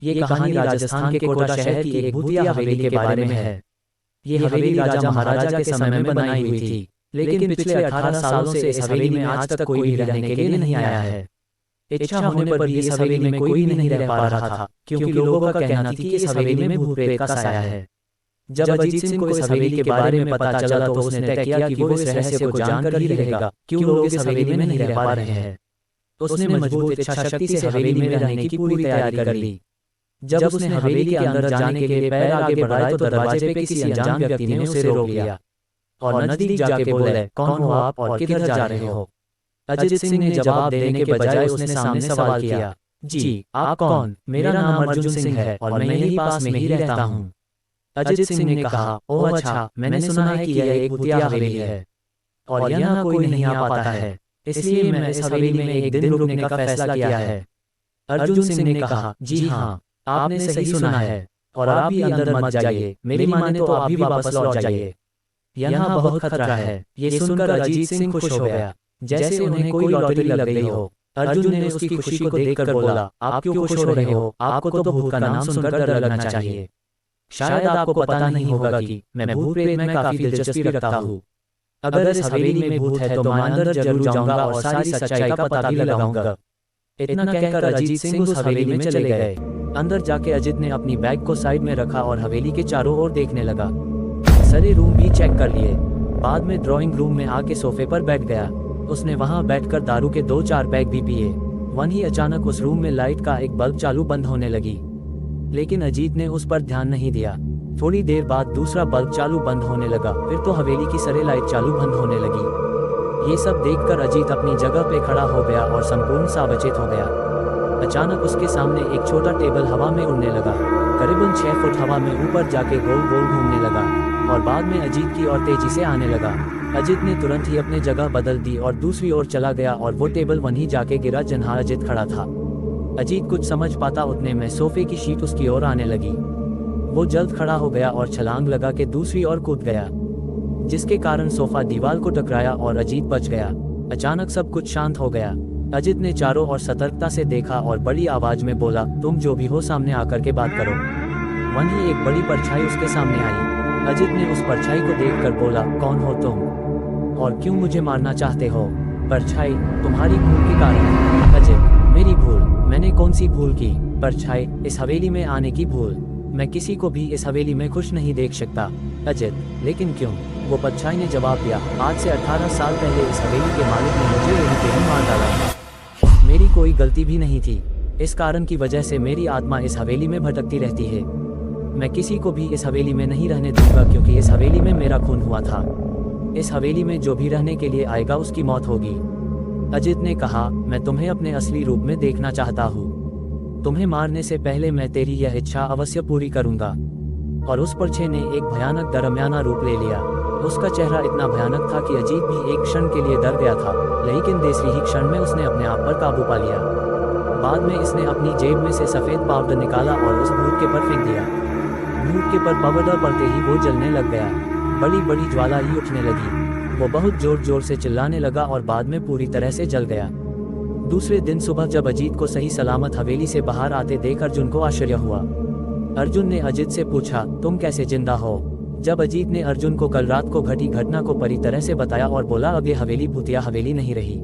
ये कहानी राजस्थान के कोटा शहर की एक भूतिया हवेली के बारे में है। ये हवेली राजा महाराजा के समय में बनाई हुई थी, लेकिन पिछले 18 सालों से इस हवेली में आज तक कोई भी रहने के लिए नहीं आया है। इच्छा होने पर भी इस हवेली में कोई भी नहीं रह पा रहा था, क्योंकि लोगों का कहना था कि इस हवेली में भूत प्रेत का साया है। जब अजीत सिंह को इस हवेली के बारे में पता चला तो उसने तय किया कि वो इस रहस्य को जानकर ही रहेगा, क्यों लोग इस हवेली में नहीं रह पा रहे हैं। उसने मजबूत इच्छा शक्ति से हवेली में रहने की पूरी तैयारी कर ली। जब उसने हवेली के अंदर जाने के लिए पैर आगे बढ़ाए तो दरवाजे पे किसी अनजान व्यक्ति ने उसे रोक लिया और नजदीक जाके बोले, कौन हो आप और किधर जा रहे हो? अजीत सिंह ने जवाब देने के बजाय उसने सामने सवाल किया, जी आप कौन? मेरा नाम अर्जुन सिंह है और मैं यही पास में ही रहता हूँ। अजीत सिंह ने कहा, ओह अच्छा, मैंने सुना है कि यह एक भूतिया हवेली है और यहाँ कोई नहीं आ पाता है, इसलिए मैं इस हवेली में एक दिन रुकने का फैसला किया है। अर्जुन सिंह ने कहा, जी हाँ, आपने सही सुना है और आप भी अंदर मत जाइए, मेरी माने तो आप भी वापस लौट जाइए, यहाँ बहुत खतरा है। ये सुनकर अजीत सिंह खुश हो गया, जैसे उन्हें कोई लॉटरी लग गई हो। अर्जुन ने उसकी खुशी को देखकर बोला, आप क्यों खुश हो रहे हो? आपको तो भूत का नाम सुनकर डर लगना चाहिए। शायद आपको पता नहीं होगा कि मैं भूत प्रेत में काफी दिलचस्पी रखता हूँ। अगर इस हवेली में भूत है तो मैं अंदर जरूर जाऊंगा और सारी सच्चाई का पता भी लगाऊंगा। इतना कहकर अजीत सिंह उस हवेली में चले गए। अंदर जाके अजीत ने अपनी बैग को साइड में रखा और हवेली के चारों ओर देखने लगा। सारे रूम भी चेक कर लिए। बाद में ड्राइंग रूम में आके सोफे पर बैठ गया। उसने वहां बैठकर दारू के 2-4 पैग भी पिए। वहीं अचानक उस रूम में लाइट का एक बल्ब चालू बंद होने लगी, लेकिन अजीत ने उस पर ध्यान नहीं दिया। थोड़ी देर बाद दूसरा बल्ब चालू बंद होने लगा, फिर तो हवेली की सारी लाइट चालू बंद होने लगी। ये सब देखकर अजीत अपनी जगह पे खड़ा हो गया और संपूर्ण सावचेत हो गया। अचानक उसके सामने एक छोटा टेबल हवा में उड़ने लगा, करीबन 6 फुट हवा में ऊपर जाके गोल गोल घूमने लगा और बाद में अजीत की ओर तेजी से आने लगा। अजीत ने तुरंत ही अपनी जगह बदल दी और दूसरी ओर चला गया और वो टेबल वहीं जाके गिरा जहाँ अजीत खड़ा था। अजीत कुछ समझ पाता उतने में सोफे की शीट उसकी ओर आने लगी। वो जल्द खड़ा हो गया और छलांग लगा के दूसरी ओर कूद गया, जिसके कारण सोफा दीवार को टकराया और अजीत बच गया। अचानक सब कुछ शांत हो गया। अजीत ने चारों ओर सतर्कता से देखा और बड़ी आवाज में बोला, तुम जो भी हो सामने आकर के बात करो। वहीं एक बड़ी परछाई उसके सामने आई। अजीत ने उस परछाई को देखकर बोला, कौन हो तुम और क्यों मुझे मारना चाहते हो? परछाई, तुम्हारी भूल के कारण। अजीत, मेरी भूल? मैंने कौन सी भूल की? परछाई, इस हवेली में आने की भूल। मैं किसी को भी इस हवेली में खुश नहीं देख सकता। अजीत, लेकिन क्यों? वो परछाई ने जवाब दिया, आज से 18 साल पहले इस हवेली के मालिक ने मुझे यहीं पे ही मार डाला था। मेरी कोई गलती भी नहीं थी। इस कारण की वजह से मेरी आत्मा इस हवेली में भटकती रहती है। मैं किसी को भी इस हवेली में नहीं रहने दूंगा, क्योंकि इस हवेली में मेरा खून हुआ था। इस हवेली में जो भी रहने के लिए आएगा उसकी मौत होगी। अजीत ने कहा, मैं तुम्हें अपने असली रूप में देखना चाहता हूँ। तुम्हें मारने से पहले मैं तेरी यह इच्छा अवश्य पूरी करूंगा। और उस परछाई ने एक भयानक दरमियाना रूप ले लिया। उसका चेहरा इतना भयानक था कि अजीत भी एक क्षण के लिए डर गया था, लेकिन दूसरी ही क्षण में उसने अपने आप पर काबू पा लिया। बाद में इसने अपनी जेब में से सफेद पाउडर निकाला और उस भूत के पर फेंक दिया। भूत के पर पाउडर पड़ते ही वो जलने लग गया। बड़ी बड़ी ज्वाला ही उठने लगी। वो बहुत जोर जोर से चिल्लाने लगा और बाद में पूरी तरह से जल गया। दूसरे दिन सुबह जब अजीत को सही सलामत हवेली से बाहर आते देख अर्जुन को आश्चर्य हुआ। अर्जुन ने अजीत से पूछा, तुम कैसे जिंदा हो? जब अजीत ने अर्जुन को कल रात को घटी घटना को पूरी तरह से बताया और बोला, अब ये हवेली भूतिया हवेली नहीं रही।